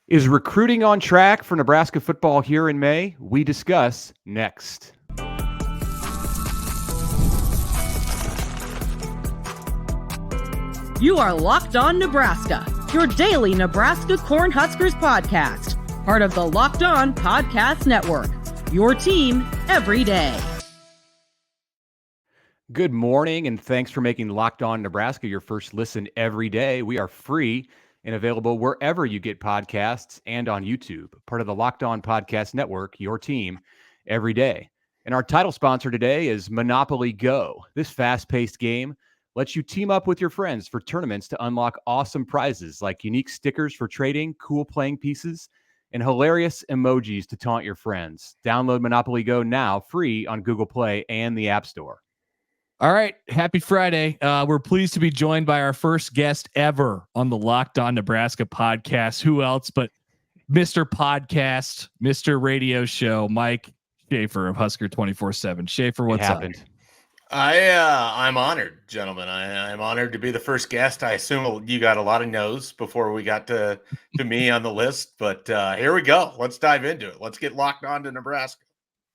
Is recruiting on track for Nebraska football here in May? We discuss next. You are Locked On Nebraska, your daily Nebraska Cornhuskers podcast, part of the Locked On Podcast Network, your team every day. Good morning, and thanks for making Locked On Nebraska your first listen every day. We are free and available wherever you get podcasts and on YouTube, part of the Locked On Podcast Network, your team every day. And our title sponsor today is Monopoly Go. This fast-paced game lets you team up with your friends for tournaments to unlock awesome prizes like unique stickers for trading, cool playing pieces, and hilarious emojis to taunt your friends. Download Monopoly Go now, free on Google Play and the App Store. All right. Happy Friday. We're pleased to be joined by our first guest ever on the Locked On Nebraska podcast. Who else but Mr. Podcast, Mr. Radio Show, Mike Schaefer of Husker247. Schaefer, what's up? I'm honored, gentlemen. I'm honored to be the first guest. I assume you got a lot of no's before we got to me on the list, but here we go. Let's dive into it. Let's get locked on to Nebraska.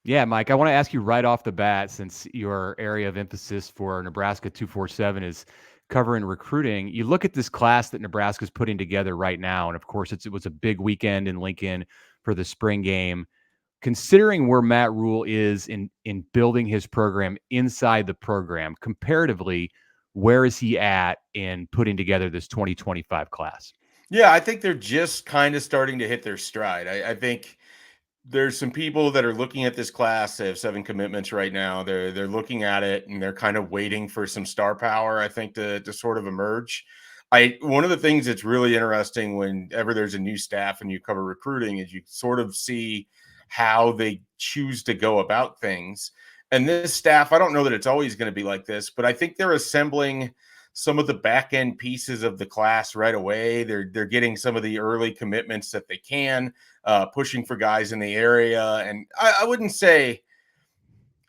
Yeah, Mike, I want to ask you right off the bat, since your area of emphasis for Nebraska 247 is covering recruiting. You look at this class that Nebraska's putting together right now, and of course it was a big weekend in Lincoln for the spring game. Considering where Matt Rule is in building his program inside the program, comparatively, where is he at in putting together this 2025 class? Yeah, I think they're just kind of starting to hit their stride. I think there's some people that are looking at this class. They have 7 commitments right now. They're looking at it and they're kind of waiting for some star power, I think, to sort of emerge. One of the things that's really interesting whenever there's a new staff and you cover recruiting is you sort of see how they choose to go about things. And this staff, I don't know that it's always going to be like this, but I think they're assembling some of the back end pieces of the class right away. They're getting some of the early commitments that they can, pushing for guys in the area. And I wouldn't say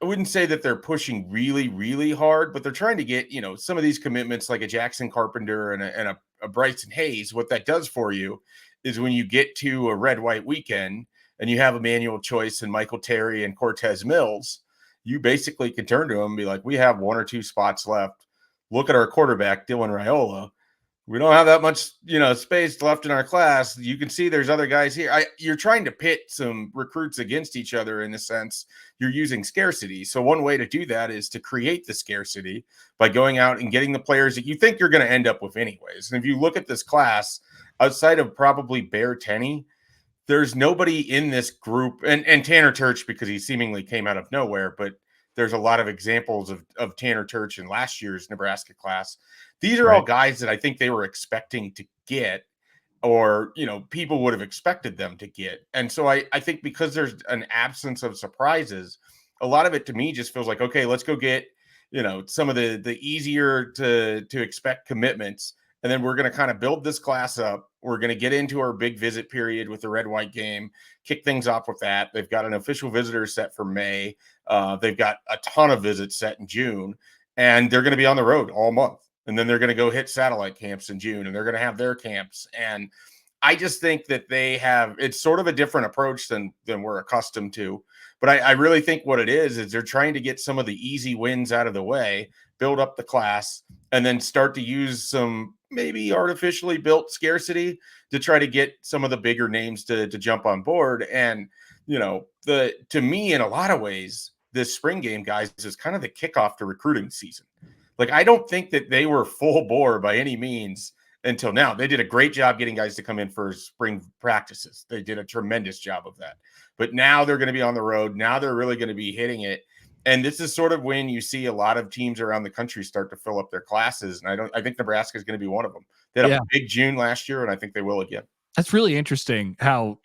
that they're pushing really, really hard, but they're trying to get, some of these commitments like a Jackson Carpenter and a Bryson Hayes. What that does for you is when you get to a red-white weekend and you have Emmanuel Choice and Michael Terry and Cortez Mills, you basically can turn to them and be like, we have 1 or 2 spots left. Look at our quarterback, Dylan Raiola. We don't have that much, space left in our class. You can see there's other guys here. You're trying to pit some recruits against each other in a sense. You're using scarcity. So one way to do that is to create the scarcity by going out and getting the players that you think you're going to end up with anyways. And if you look at this class, outside of probably Bear Tenney, there's nobody in this group, and Tanner Turch, because he seemingly came out of nowhere, but there's a lot of examples of Tanner Turch in last year's Nebraska class. These are all guys that I think they were expecting to get, or, people would have expected them to get. And so I think because there's an absence of surprises, a lot of it to me just feels like, okay, let's go get, some of the easier to expect commitments. And then we're going to kind of build this class up. We're going to get into our big visit period with the red-white game, kick things off with that. They've got an official visitor set for May. They've got a ton of visits set in June, and they're going to be on the road all month. And then they're going to go hit satellite camps in June, and they're going to have their camps. And I just think that it's sort of a different approach than we're accustomed to. But I really think what it is they're trying to get some of the easy wins out of the way, build up the class, and then start to use some maybe artificially built scarcity to try to get some of the bigger names to jump on board. And, to me, in a lot of ways, this spring game, guys, is kind of the kickoff to recruiting season. Like, I don't think that they were full bore by any means until now. They did a great job getting guys to come in for spring practices. They did a tremendous job of that. But now they're going to be on the road. Now they're really going to be hitting it. And this is sort of when you see a lot of teams around the country start to fill up their classes. And I think Nebraska is going to be one of them. They had a big June last year, and I think they will again. That's really interesting how,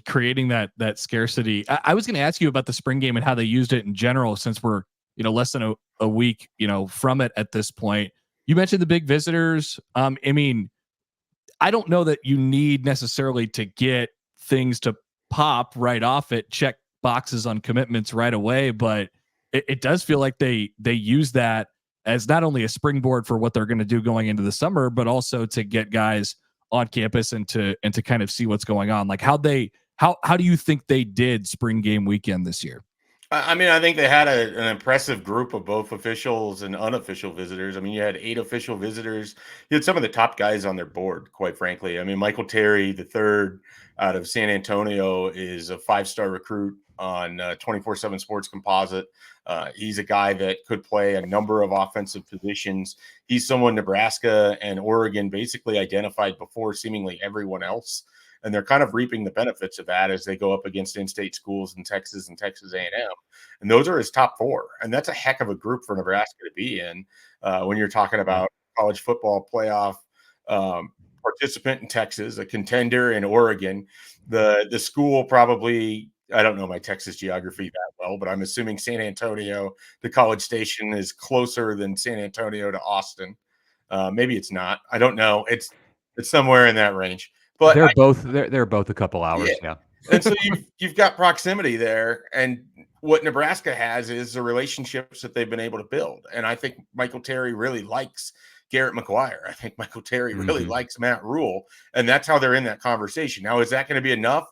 creating that scarcity. I was going to ask you about the spring game and how they used it in general, since we're, less than a week, from it at this point. You mentioned the big visitors. I don't know that you need necessarily to get things to pop right off it, check boxes on commitments right away, but it does feel like they use that as not only a springboard for what they're going to do going into the summer, but also to get guys on campus and to kind of see what's going on. Like how do you think they did spring game weekend this year? I mean, I think they had an impressive group of both officials and unofficial visitors. I mean, you had 8 official visitors. You had some of the top guys on their board, quite frankly. I mean, Michael Terry, the third out of San Antonio, is a 5-star recruit on 24/7 Sports Composite. He's a guy that could play a number of offensive positions. He's someone Nebraska and Oregon basically identified before seemingly everyone else. And they're kind of reaping the benefits of that as they go up against in-state schools in Texas and Texas A&M. And those are his top 4. And that's a heck of a group for Nebraska to be in when you're talking about college football playoff participant in Texas, a contender in Oregon. The school probably, I don't know my Texas geography that well, but I'm assuming San Antonio to College Station is closer than San Antonio to Austin. Maybe it's not. I don't know. It's somewhere in that range. But they're both a couple hours. Yeah. And so you've got proximity there. And what Nebraska has is the relationships that they've been able to build. And I think Michael Terry really likes Garrett McGuire. I think Michael Terry really likes Matt Rule. And that's how they're in that conversation. Now, is that going to be enough?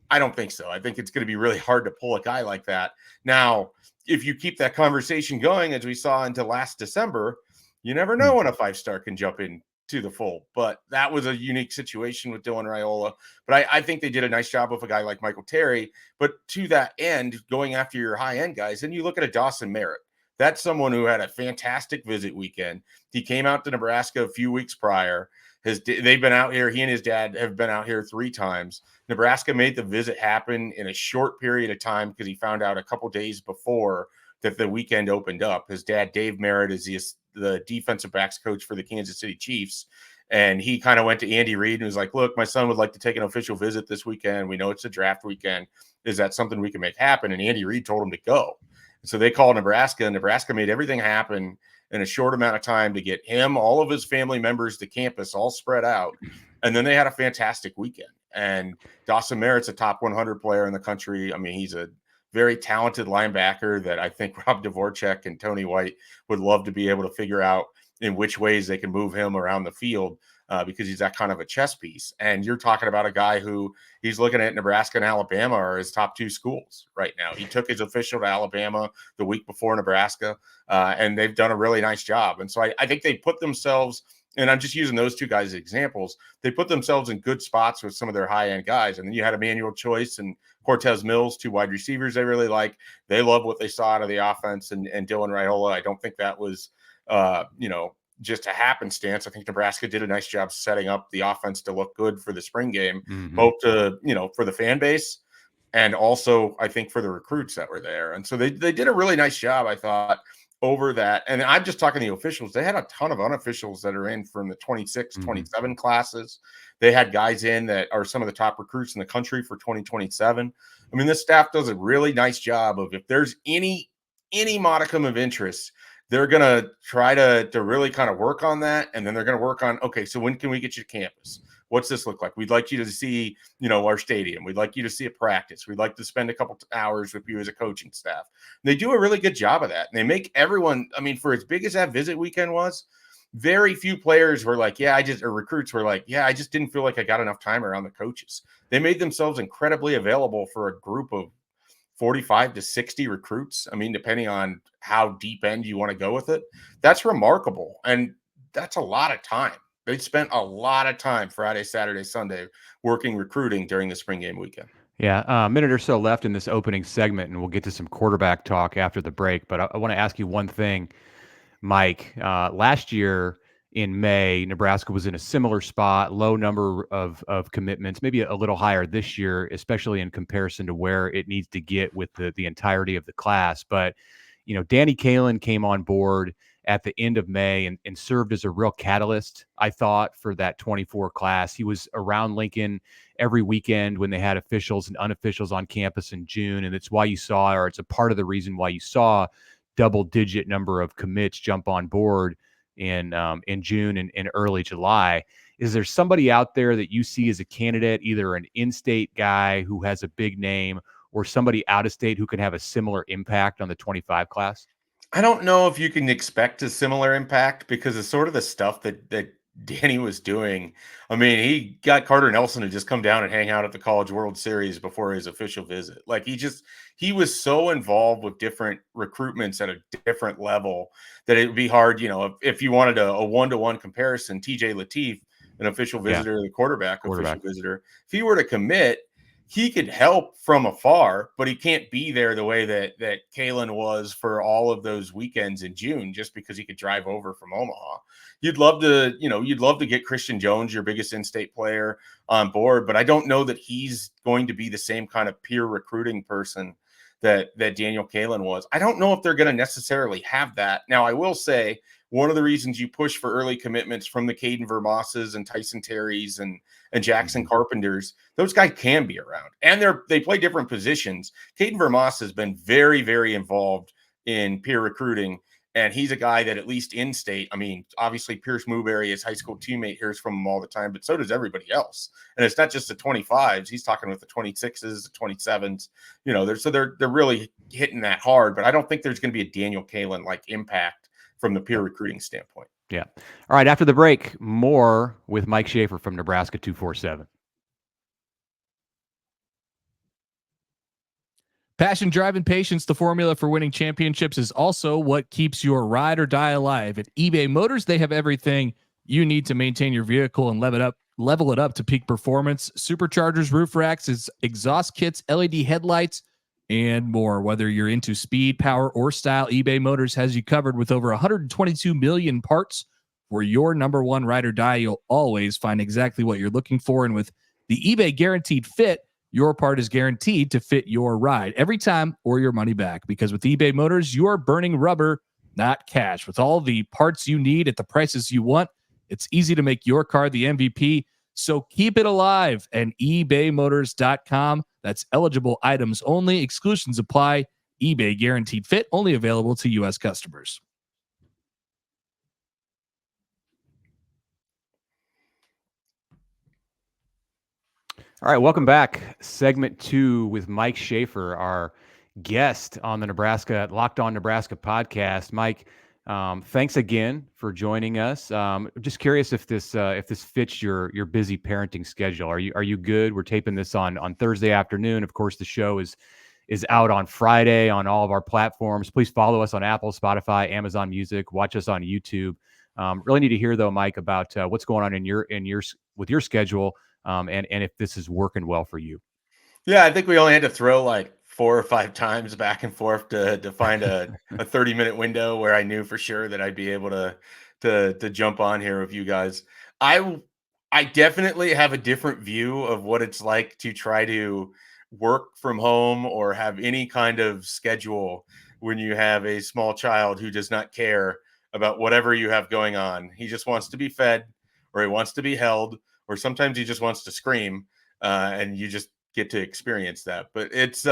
I don't think so. I think it's going to be really hard to pull a guy like that. Now, if you keep that conversation going, as we saw into last December, you never know when a 5-star can jump in to the fold. But that was a unique situation with Dylan Raiola. But I think they did a nice job with a guy like Michael Terry. But to that end, going after your high-end guys, then you look at a Dawson Merritt. That's someone who had a fantastic visit weekend. He came out to Nebraska a few weeks prior. They've been out here. He and his dad have been out here 3 times. Nebraska made the visit happen in a short period of time because he found out a couple days before that the weekend opened up. His dad, Dave Merritt, is the defensive backs coach for the Kansas City Chiefs. And he kind of went to Andy Reid and was like, look, my son would like to take an official visit this weekend. We know it's a draft weekend. Is that something we can make happen? And Andy Reid told him to go. So they called Nebraska, and Nebraska made everything happen in a short amount of time to get him, all of his family members to campus, all spread out. And then they had a fantastic weekend. And Dawson Merritt's a top 100 player in the country. I mean, he's a very talented linebacker that I think Rob Dvorak and Tony White would love to be able to figure out in which ways they can move him around the field because he's that kind of a chess piece. And you're talking about a guy who he's looking at Nebraska and Alabama are his top 2 schools right now. He took his official to Alabama the week before Nebraska, and they've done a really nice job. And so I think they put themselves – and I'm just using those 2 guys as examples. They put themselves in good spots with some of their high-end guys. And then you had Emmanuel Choice and Cortez Mills, 2 wide receivers they really like. They love what they saw out of the offense. And Dylan Raiola, I don't think that was, just a happenstance. I think Nebraska did a nice job setting up the offense to look good for the spring game, both to, for the fan base and also I think for the recruits that were there. And so they did a really nice job, I thought, over that. And I'm just talking the officials. They had a ton of unofficials that are in from the 26, 27 classes. They had guys in that are some of the top recruits in the country for 2027. I mean, this staff does a really nice job of if there's any modicum of interest, they're going to try to really kind of work on that. And then they're going to work on, okay, so when can we get you to campus? What's this look like? We'd like you to see, our stadium. We'd like you to see a practice. We'd like to spend a couple hours with you as a coaching staff. They do a really good job of that. And they make everyone, for as big as that visit weekend was, very few players were like, recruits were like, I just didn't feel like I got enough time around the coaches. They made themselves incredibly available for a group of 45 to 60 recruits. Depending on how deep end you want to go with it. That's remarkable. And that's a lot of time. They spent a lot of time Friday, Saturday, Sunday working recruiting during the spring game weekend. Yeah, a minute or so left in this opening segment, and we'll get to some quarterback talk after the break. But I want to ask you one thing, Mike. Last year in May, Nebraska was in a similar spot, low number of commitments, maybe a little higher this year, especially in comparison to where it needs to get with the entirety of the class. But, Danny Kaelin came on board at the end of May and served as a real catalyst, I thought, for that 24 class. He was around Lincoln every weekend when they had officials and unofficials on campus in June. And it's why you saw, or it's a part of the reason why you saw double-digit number of commits jump on board in June and early July. Is there somebody out there that you see as a candidate, either an in-state guy who has a big name or somebody out of state who can have a similar impact on the 25 class? I don't know if you can expect a similar impact because it's sort of the stuff that Danny was doing. I mean, he got Carter Nelson to just come down and hang out at the College World Series before his official visit. Like he was so involved with different recruitments at a different level that it would be hard, if you wanted a one-to-one comparison, TJ Lateef, an official visitor, the quarterback official visitor, if he were to commit, he could help from afar, but he can't be there the way that Kaelin was for all of those weekends in June, just because he could drive over from Omaha. You'd love to get Christian Jones, your biggest in-state player, on board, but I don't know that he's going to be the same kind of peer recruiting person that Daniel Kaelin was. I don't know if they're going to necessarily have that. Now, I will say one of the reasons you push for early commitments from the Caden Vermosses and Tyson Terrys and Jackson Carpenters, those guys can be around, and they play different positions. Caden Vermoss has been very, very involved in peer recruiting, and he's a guy that, at least in state, I mean, obviously Pierce Mooberry, his high school teammate, hears from him all the time, but so does everybody else. And it's not just the 25s; he's talking with the 26s, the 27s. They're really hitting that hard. But I don't think there's going to be a Daniel Kaelin like impact from the peer recruiting standpoint. Yeah. All right. After the break, more with Mike Schaefer from Nebraska247. Passion, drive, and patience, the formula for winning championships, is also what keeps your ride or die alive. At eBay Motors, they have everything you need to maintain your vehicle and level it up to peak performance. Superchargers, roof racks, exhaust kits, LED headlights, and more. Whether you're into speed, power, or style, eBay Motors has you covered. With over 122 million parts for your number one ride or die, you'll always find exactly what you're looking for. And with the eBay Guaranteed Fit, your part is guaranteed to fit your ride every time, or your money back. Because with eBay Motors, you're burning rubber, not cash. With all the parts you need at the prices you want, it's easy to make your car the MVP. So keep it alive at ebaymotors.com. That's eligible items only. Exclusions apply. eBay Guaranteed Fit, only available to U.S. customers. All right, welcome back. Segment 2 with Mike Schaefer, our guest on the Locked On Nebraska podcast. Mike, thanks again for joining us. Just curious if this fits your busy parenting schedule. Are you good? We're taping this on Thursday afternoon. Of course, the show is out on Friday on all of our platforms. Please follow us on Apple, Spotify, Amazon Music. Watch us on YouTube. Really need to hear though, Mike, about what's going on with your schedule. And if this is working well for you. Yeah, I think we only had to throw like 4 or 5 times back and forth to find a 30-minute window where I knew for sure that I'd be able to jump on here with you guys. I definitely have a different view of what it's like to try to work from home or have any kind of schedule when you have a small child who does not care about whatever you have going on. He just wants to be fed, or he wants to be held, or sometimes he just wants to scream, and you just get to experience that. But it's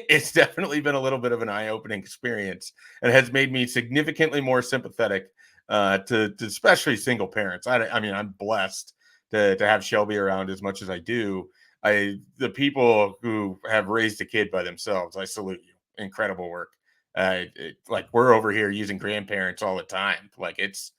it's definitely been a little bit of an eye-opening experience, and has made me significantly more sympathetic to especially single parents. I mean, I'm blessed to have Shelby around as much as I do. The people who have raised a kid by themselves, I salute you. Incredible work. Like, we're over here using grandparents all the time. Like, it's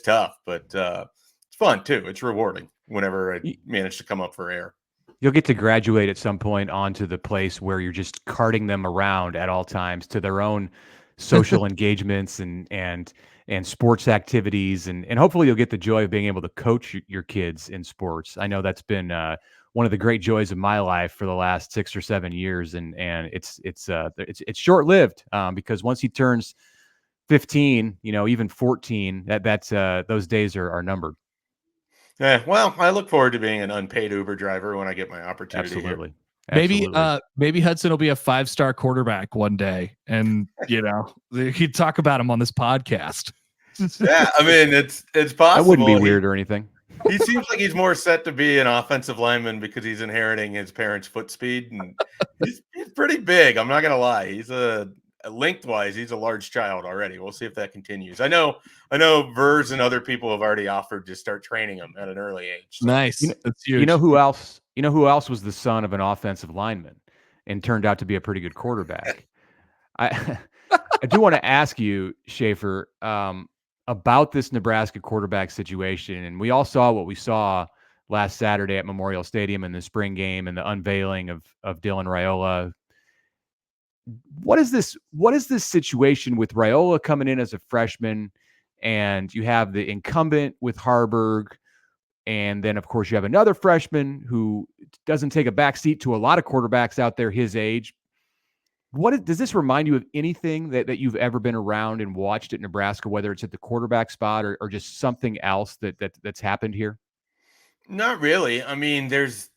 tough, but fun too. It's rewarding whenever I manage to come up for air. You'll get to graduate at some point onto the place where you're just carting them around at all times to their own social engagements and sports activities, and hopefully you'll get the joy of being able to coach your kids in sports. I know that's been one of the great joys of my life for the last 6 or 7 years, and it's short lived because once he turns 15, even 14, that's those days are numbered. Yeah, well, I look forward to being an unpaid Uber driver when I get my opportunity. Absolutely. Here. Maybe Hudson will be a 5-star quarterback one day, and he'd talk about him on this podcast. Yeah, I mean, it's possible. That wouldn't be weird or anything. He seems like he's more set to be an offensive lineman because he's inheriting his parents' foot speed, and he's pretty big. I'm not gonna lie. He's lengthwise, he's a large child already. We'll see if that continues. I know Vers and other people have already offered to start training him at an early age. So. Nice. That's huge. You know who else was the son of an offensive lineman and turned out to be a pretty good quarterback? I do want to ask you, Schaefer, about this Nebraska quarterback situation. And we all saw what we saw last Saturday at Memorial Stadium in the spring game and the unveiling of Dylan Raiola. What is this situation with Raiola coming in as a freshman, and you have the incumbent with Haarberg, and then of course you have another freshman who doesn't take a back seat to a lot of quarterbacks out there his age. Does this remind you of anything that you've ever been around and watched at Nebraska, whether it's at the quarterback spot or just something else that's happened here? Not really. I mean, there's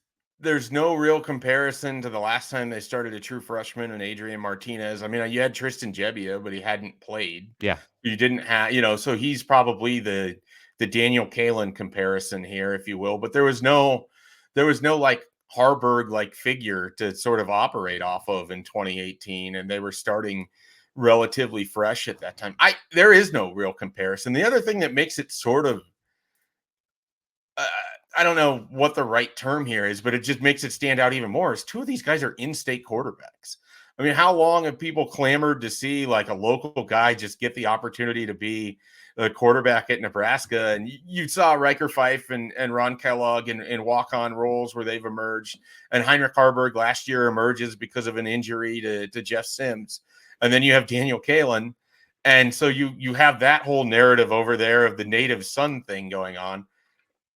no real comparison to the last time they started a true freshman and Adrian Martinez. I mean, you had Tristan Gebbia, but he hadn't played. Yeah. You didn't have, so he's probably the Daniel Kaelin comparison here, if you will. But there was no like Haarberg like figure to sort of operate off of in 2018, and they were starting relatively fresh at that time. There is no real comparison. The other thing that makes it sort of I don't know what the right term here is, but it just makes it stand out even more is two of these guys are in-state quarterbacks. I mean, how long have people clamored to see like a local guy just get the opportunity to be a quarterback at Nebraska? And you saw Riker Fife and Ron Kellogg in walk-on roles where they've emerged. And Heinrich Haarberg last year emerges because of an injury to Jeff Sims. And then you have Daniel Kaelin. And so you have that whole narrative over there of the native son thing going on.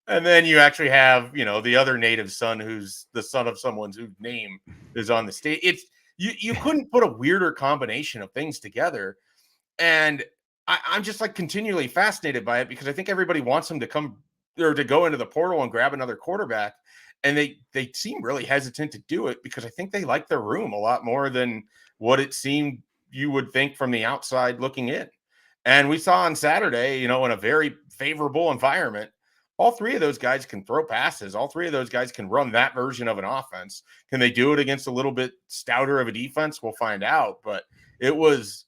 And then you actually have, the other native son who's the son of someone whose name is on the stage. It's you couldn't put a weirder combination of things together. And I'm just like continually fascinated by it because I think everybody wants him to come or to go into the portal and grab another quarterback. And they seem really hesitant to do it because I think they like their room a lot more than what it seemed you would think from the outside looking in. And we saw on Saturday, in a very favorable environment, all three of those guys can throw passes. All three of those guys can run that version of an offense. Can they do it against a little bit stouter of a defense? We'll find out. But it was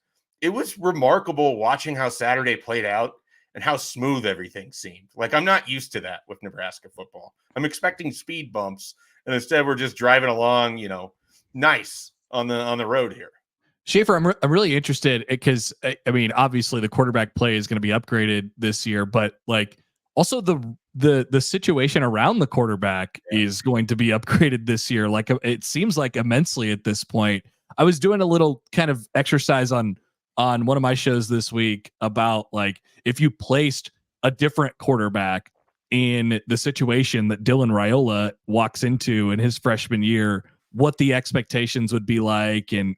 remarkable watching how Saturday played out and how smooth everything seemed. Like, I'm not used to that with Nebraska football. I'm expecting speed bumps, and instead we're just driving along, nice on the road here. Schaefer, I'm really interested because I mean, obviously the quarterback play is going to be upgraded this year, but like, also, the situation around the quarterback is going to be upgraded this year. Like, it seems like immensely at this point. I was doing a little kind of exercise on one of my shows this week about like if you placed a different quarterback in the situation that Dylan Raiola walks into in his freshman year, what the expectations would be like and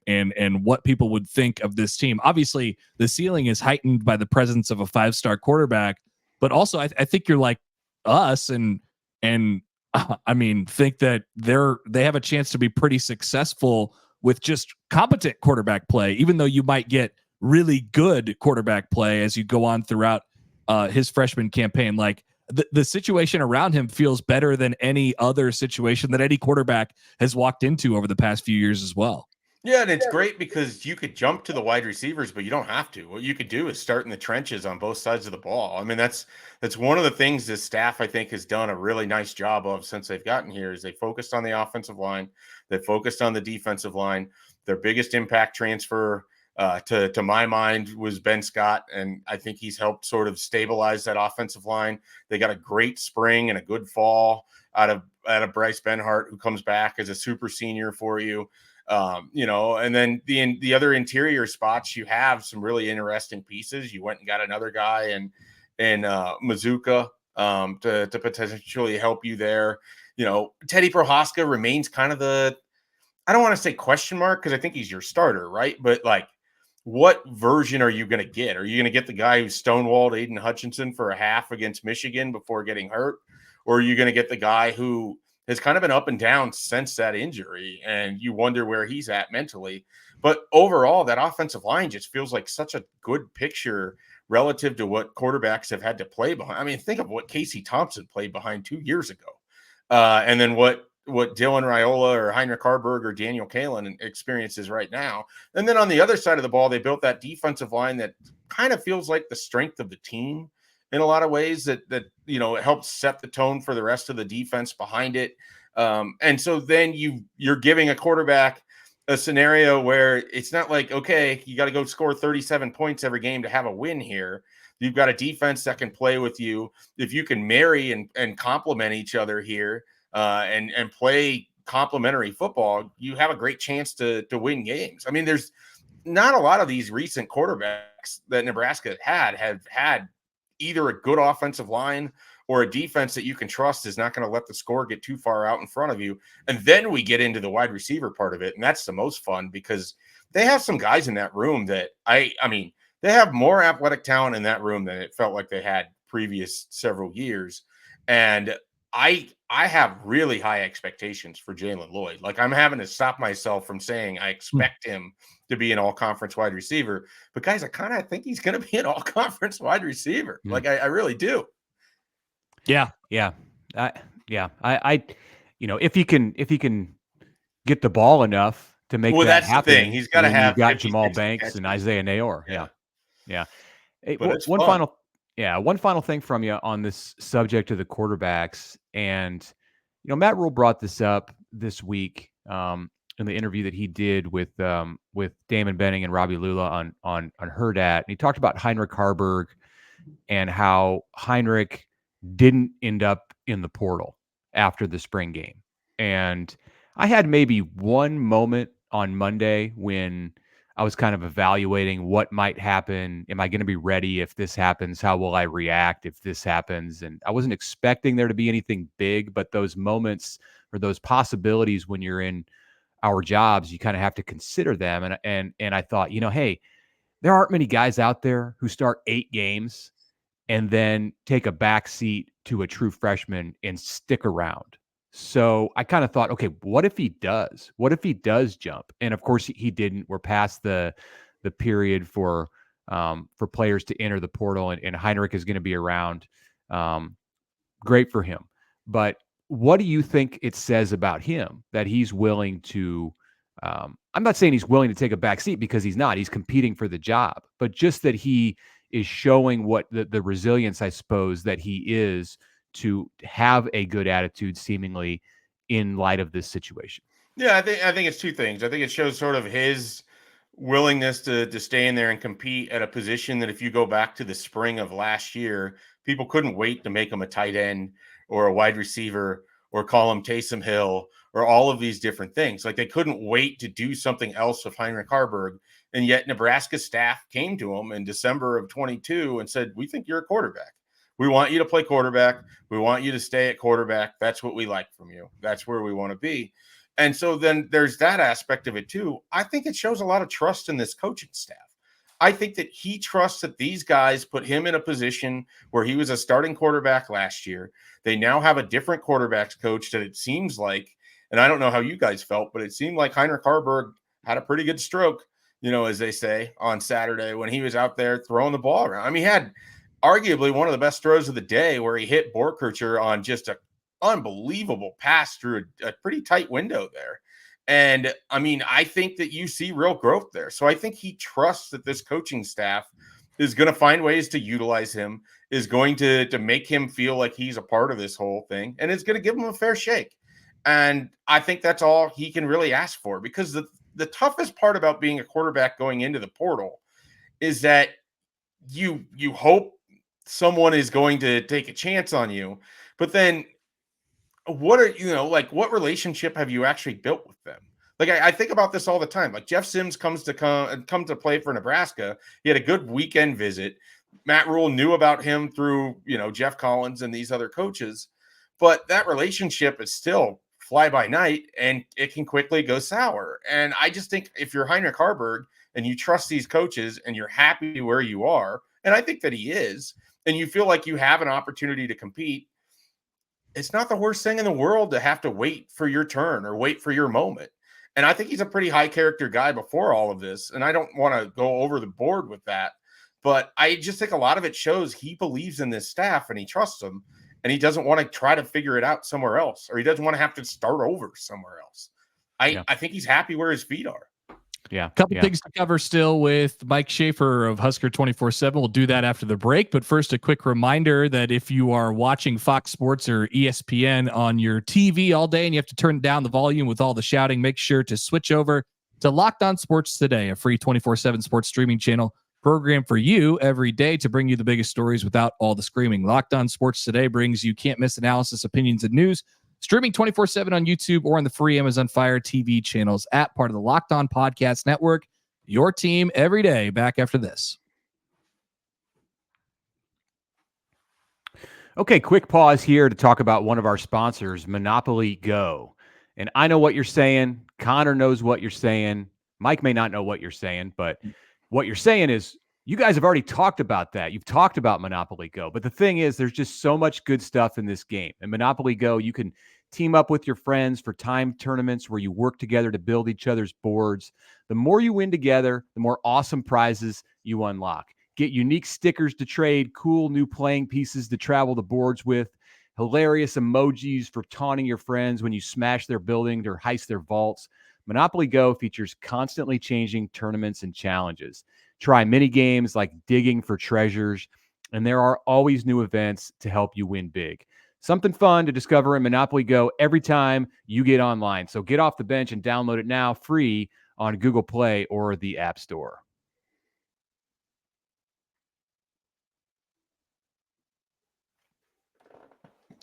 what people would think of this team. Obviously, the ceiling is heightened by the presence of a 5-star quarterback. But also, I think you're like us, and I mean, think that they have a chance to be pretty successful with just competent quarterback play, even though you might get really good quarterback play as you go on throughout his freshman campaign. Like the situation around him feels better than any other situation that any quarterback has walked into over the past few years as well. Yeah, and it's great because you could jump to the wide receivers, but you don't have to. What you could do is start in the trenches on both sides of the ball. I mean, that's one of the things this staff, I think, has done a really nice job of since they've gotten here is they focused on the offensive line. They focused on the defensive line. Their biggest impact transfer, to my mind, was Ben Scott, and I think he's helped sort of stabilize that offensive line. They got a great spring and a good fall out of Bryce Benhart, who comes back as a super senior for you. And then the other interior spots, you have some really interesting pieces. You went and got another guy in Mazuka to potentially help you there. Teddy Prohaska remains kind of I don't want to say question mark because I think he's your starter, right? But like, what version are you going to get? Are you going to get the guy who stonewalled Aiden Hutchinson for a half against Michigan before getting hurt? Or are you going to get the guy who has kind of been up and down since that injury, and you wonder where he's at mentally? But overall, that offensive line just feels like such a good picture relative to what quarterbacks have had to play behind. I mean, think of what Casey Thompson played behind 2 years ago. And then what Dylan Raiola or Heinrich Haarberg or Daniel Kaelin experiences right now. And then on the other side of the ball, they built that defensive line that kind of feels like the strength of the team in a lot of ways that it helps set the tone for the rest of the defense behind it. And so then you're giving a quarterback a scenario where it's not like, okay, you got to go score 37 points every game to have a win here. You've got a defense that can play with you. If you can marry and complement each other here and play complementary football, you have a great chance to win games. I mean, there's not a lot of these recent quarterbacks that Nebraska have had either a good offensive line or a defense that you can trust is not going to let the score get too far out in front of you. And then we get into the wide receiver part of it. And that's the most fun because they have some guys in that room that I mean, they have more athletic talent in that room than it felt like they had previous several years. And I have really high expectations for Jalen Lloyd. Like, I'm having to stop myself from saying I expect him to be an all-conference wide receiver. But guys, I kind of think he's going to be an all-conference wide receiver. Like, I really do. Yeah. I if he can get the ball enough to make that happen. The thing. He's got to have. You've got Jamal Banks and Isaiah Nayor. Yeah. Hey, one final thing from you on this subject of the quarterbacks, and Matt Rule brought this up this week in the interview that he did with Damon Benning and Robbie Lula on Hurrdat, and he talked about Heinrich Haarberg and how Heinrich didn't end up in the portal after the spring game. And I had maybe one moment on Monday when I was kind of evaluating what might happen. Am I going to be ready if this happens? How will I react if this happens? And I wasn't expecting there to be anything big, but those moments or those possibilities when you're in our jobs, you kind of have to consider them. And I thought, hey, there aren't many guys out there who start 8 games and then take a back seat to a true freshman and stick around. So I kind of thought, okay, what if he does? What if he does jump? And of course he didn't. We're past the period for players to enter the portal, and Heinrich is going to be around. Great for him. But what do you think it says about him that he's willing to? I'm not saying he's willing to take a back seat, because he's not. He's competing for the job, but just that he is showing what the resilience, I suppose, that he is to have a good attitude seemingly in light of this situation. Yeah, I think it's two things. I think it shows sort of his willingness to stay in there and compete at a position that, if you go back to the spring of last year, people couldn't wait to make him a tight end or a wide receiver or call him Taysom Hill or all of these different things. Like, they couldn't wait to do something else with Heinrich Haarberg. And yet Nebraska staff came to him in December of 22 and said, we think you're a quarterback. We want you to play quarterback. We want you to stay at quarterback. That's what we like from you. That's where we want to be. And so then there's that aspect of it too. I think it shows a lot of trust in this coaching staff. I think that he trusts that these guys put him in a position where he was a starting quarterback last year. They now have a different quarterbacks coach that it seems like, and I don't know how you guys felt, but it seemed like Heinrich Haarberg had a pretty good stroke, as they say, on Saturday when he was out there throwing the ball around. I mean, he had arguably one of the best throws of the day where he hit Borkircher on just an unbelievable pass through a pretty tight window there. And I mean, I think that you see real growth there. So I think he trusts that this coaching staff is going to find ways to utilize him, is going to make him feel like he's a part of this whole thing, and is going to give him a fair shake. And I think that's all he can really ask for, because the toughest part about being a quarterback going into the portal is that you hope someone is going to take a chance on you, but then what what relationship have you actually built with them? Like, I think about this all the time. Like, Jeff Sims come to play for Nebraska. He had a good weekend visit. Matt Rule knew about him through, Jeff Collins and these other coaches, but that relationship is still fly by night, and it can quickly go sour. And I just think if you're Heinrich Haarberg and you trust these coaches and you're happy where you are, and I think that he is, and you feel like you have an opportunity to compete, it's not the worst thing in the world to have to wait for your turn or wait for your moment. And I think he's a pretty high character guy before all of this. And I don't want to go over the board with that, but I just think a lot of it shows he believes in this staff and he trusts them, and he doesn't want to try to figure it out somewhere else, or he doesn't want to have to start over somewhere else. I think he's happy where his feet are. Yeah. Couple things to cover still with Mike Schaefer of Husker247. We'll do that after the break. But first, a quick reminder that if you are watching Fox Sports or ESPN on your TV all day and you have to turn down the volume with all the shouting, make sure to switch over to Locked On Sports Today, a free 24/7 sports streaming channel program for you every day to bring you the biggest stories without all the screaming. Locked On Sports Today brings you can't miss analysis, opinions, and news. Streaming 24/7 on YouTube or on the free Amazon Fire TV channels at part of the Locked On Podcast Network. Your team every day. Back after this. Okay, quick pause here to talk about one of our sponsors, Monopoly Go. And I know what you're saying. Connor knows what you're saying. Mike may not know what you're saying, but what you're saying is you guys have already talked about that. You've talked about Monopoly Go. But the thing is, there's just so much good stuff in this game. And Monopoly Go, you can team up with your friends for timed tournaments where you work together to build each other's boards. The more you win together, the more awesome prizes you unlock. Get unique stickers to trade, cool new playing pieces to travel the boards with, hilarious emojis for taunting your friends when you smash their buildings or heist their vaults. Monopoly Go features constantly changing tournaments and challenges. Try mini games like digging for treasures, and there are always new events to help you win big. Something fun to discover in Monopoly Go every time you get online. So get off the bench and download it now free on Google Play or the App Store.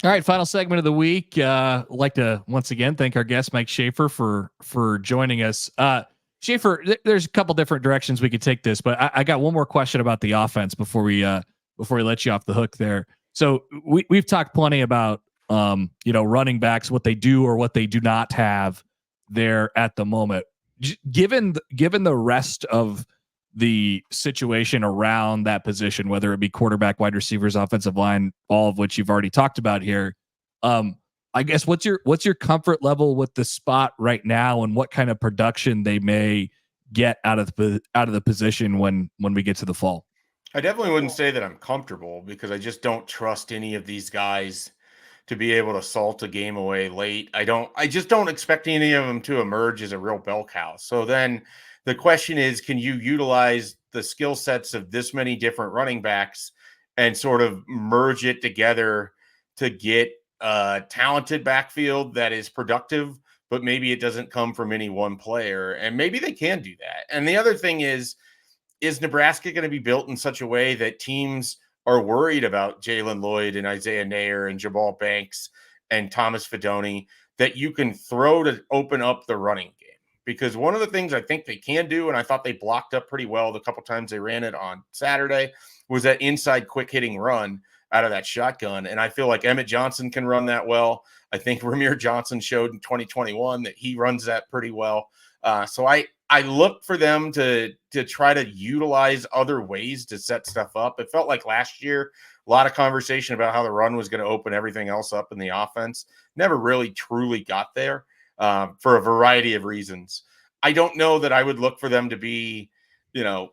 All right, final segment of the week. I'd like to once again thank our guest Mike Schaefer for joining us. Schaefer, there's a couple different directions we could take this, but I got one more question about the offense before we let you off the hook there. So we've talked plenty about running backs, what they do or what they do not have there at the moment. Given the rest of the situation around that position, whether it be quarterback, wide receivers, offensive line, all of which you've already talked about here. I guess what's your comfort level with the spot right now, and what kind of production they may get out of the position when we get to the fall? I definitely wouldn't say that I'm comfortable, because I just don't trust any of these guys to be able to salt a game away late. I just don't expect any of them to emerge as a real bell cow. So then the question is, can you utilize the skill sets of this many different running backs and sort of merge it together to get a talented backfield that is productive, but maybe it doesn't come from any one player? And maybe they can do that. And the other thing is Nebraska going to be built in such a way that teams are worried about Jalen Lloyd and Isaiah Nair and Jamal Banks and Thomas Fidone that you can throw to open up the running game? Because one of the things I think they can do, and I thought they blocked up pretty well the couple times they ran it on Saturday, was that inside quick hitting run out of that shotgun. And I feel like Emmett Johnson can run that well. I think Ramir Johnson showed in 2021 that he runs that pretty well. So I look for them to try to utilize other ways to set stuff up. It felt like last year, a lot of conversation about how the run was going to open everything else up in the offense. Never really truly got there for a variety of reasons. I don't know that I would look for them to be,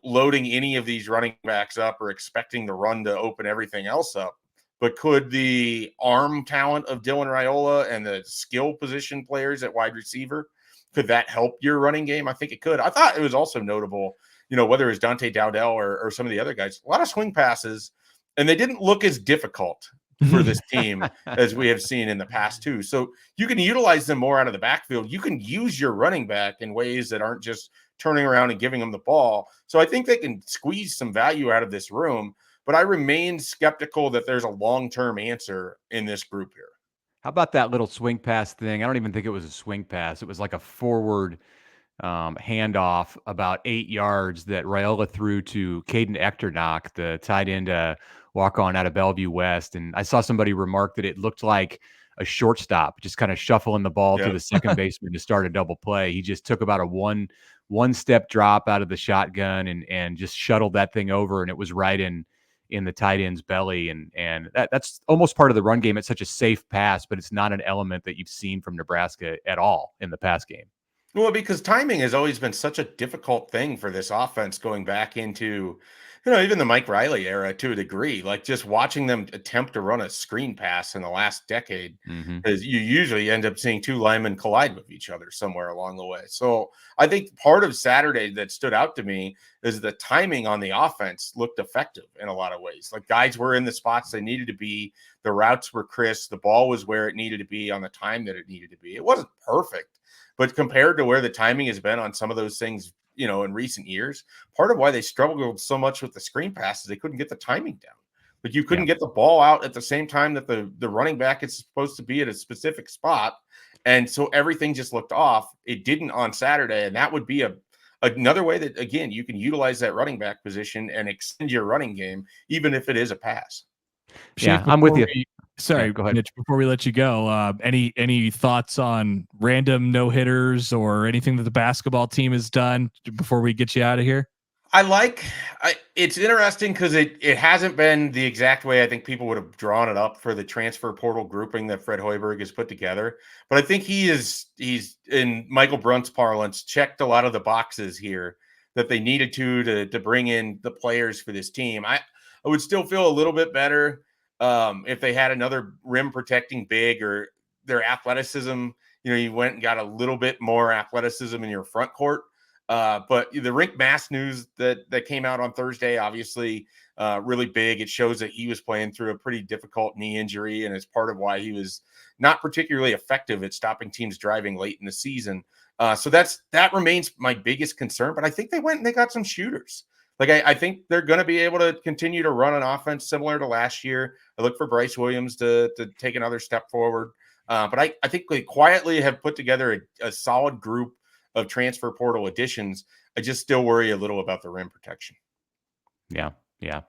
loading any of these running backs up or expecting the run to open everything else up. But could the arm talent of Dylan Raiola and the skill position players at wide receiver, could that help your running game? I think it could. I thought it was also notable, whether it was Dante Dowdell or some of the other guys, a lot of swing passes, and they didn't look as difficult for this team as we have seen in the past too. So you can utilize them more out of the backfield. You can use your running back in ways that aren't just turning around and giving them the ball. So I think they can squeeze some value out of this room, but I remain skeptical that there's a long-term answer in this group here. How about that little swing pass thing? I don't even think it was a swing pass. It was like a forward handoff about 8 yards that Raiola threw to Caden Echternock, the tight end walk on out of Bellevue West. And I saw somebody remark that it looked like a shortstop just kind of shuffling the ball to the second baseman to start a double play. He just took about a one step drop out of the shotgun and just shuttled that thing over, and it was right in the tight end's belly. And that's almost part of the run game. It's such a safe pass, but it's not an element that you've seen from Nebraska at all in the pass game. Well, because timing has always been such a difficult thing for this offense going back into, even the Mike Riley era to a degree. Like just watching them attempt to run a screen pass in the last decade, is you usually end up seeing two linemen collide with each other somewhere along the way. So I think part of Saturday that stood out to me is the timing on the offense looked effective in a lot of ways. Like guys were in the spots they needed to be. The routes were crisp. The ball was where it needed to be on the time that it needed to be. It wasn't perfect, but compared to where the timing has been on some of those things in recent years. Part of why they struggled so much with the screen passes, they couldn't get the timing down. Like, you couldn't get the ball out at the same time that the running back is supposed to be at a specific spot. And so everything just looked off. It didn't on Saturday. And that would be another way that, again, you can utilize that running back position and extend your running game, even if it is a pass. Schaefer, I'm with you. Sorry, go ahead. Mitch, before we let you go, any thoughts on random no-hitters or anything that the basketball team has done before we get you out of here? It's interesting because it hasn't been the exact way I think people would have drawn it up for the transfer portal grouping that Fred Hoiberg has put together. But I think he's in Michael Brunt's parlance, checked a lot of the boxes here that they needed to bring in the players for this team. I would still feel a little bit better if they had another rim protecting big, or their athleticism. You went and got a little bit more athleticism in your front court. But the rink mass news that came out on Thursday, obviously really big. It shows that he was playing through a pretty difficult knee injury, and it's part of why he was not particularly effective at stopping teams driving late in the season. So that remains my biggest concern. But I think they went and they got some shooters. Like, I think they're going to be able to continue to run an offense similar to last year. I look for Bryce Williams to take another step forward. But I think they quietly have put together a solid group of transfer portal additions. I just still worry a little about the rim protection. Yeah. All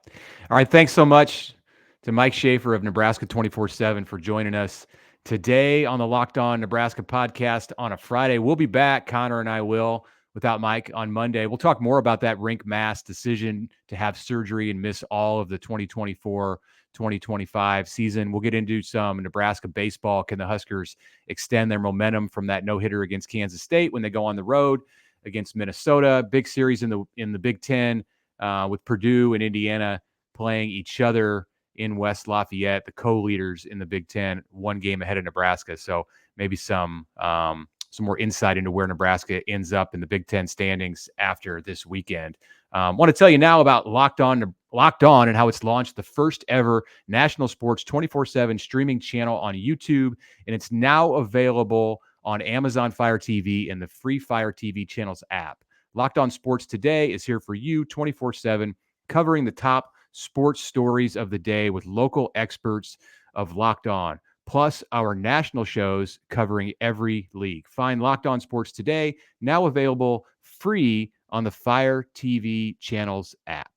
right. Thanks so much to Mike Schaefer of Nebraska247 for joining us today on the Locked On Nebraska podcast on a Friday. We'll be back, Connor and I will, without Mike, on Monday. We'll talk more about that rink mass decision to have surgery and miss all of the 2024-2025 season. We'll get into some Nebraska baseball. Can the Huskers extend their momentum from that no-hitter against Kansas State when they go on the road against Minnesota? Big series in the Big Ten with Purdue and Indiana playing each other in West Lafayette, the co-leaders in the Big Ten, one game ahead of Nebraska. So maybe some more insight into where Nebraska ends up in the Big Ten standings after this weekend. Want to tell you now about Locked On and how it's launched the first ever national sports 24/7 streaming channel on YouTube, and it's now available on Amazon Fire TV and the free Fire TV channels app. Locked On Sports Today is here for you 24/7, covering the top sports stories of the day with local experts of Locked On, plus our national shows covering every league. Find Locked On Sports Today, now available free on the Fire TV channels app.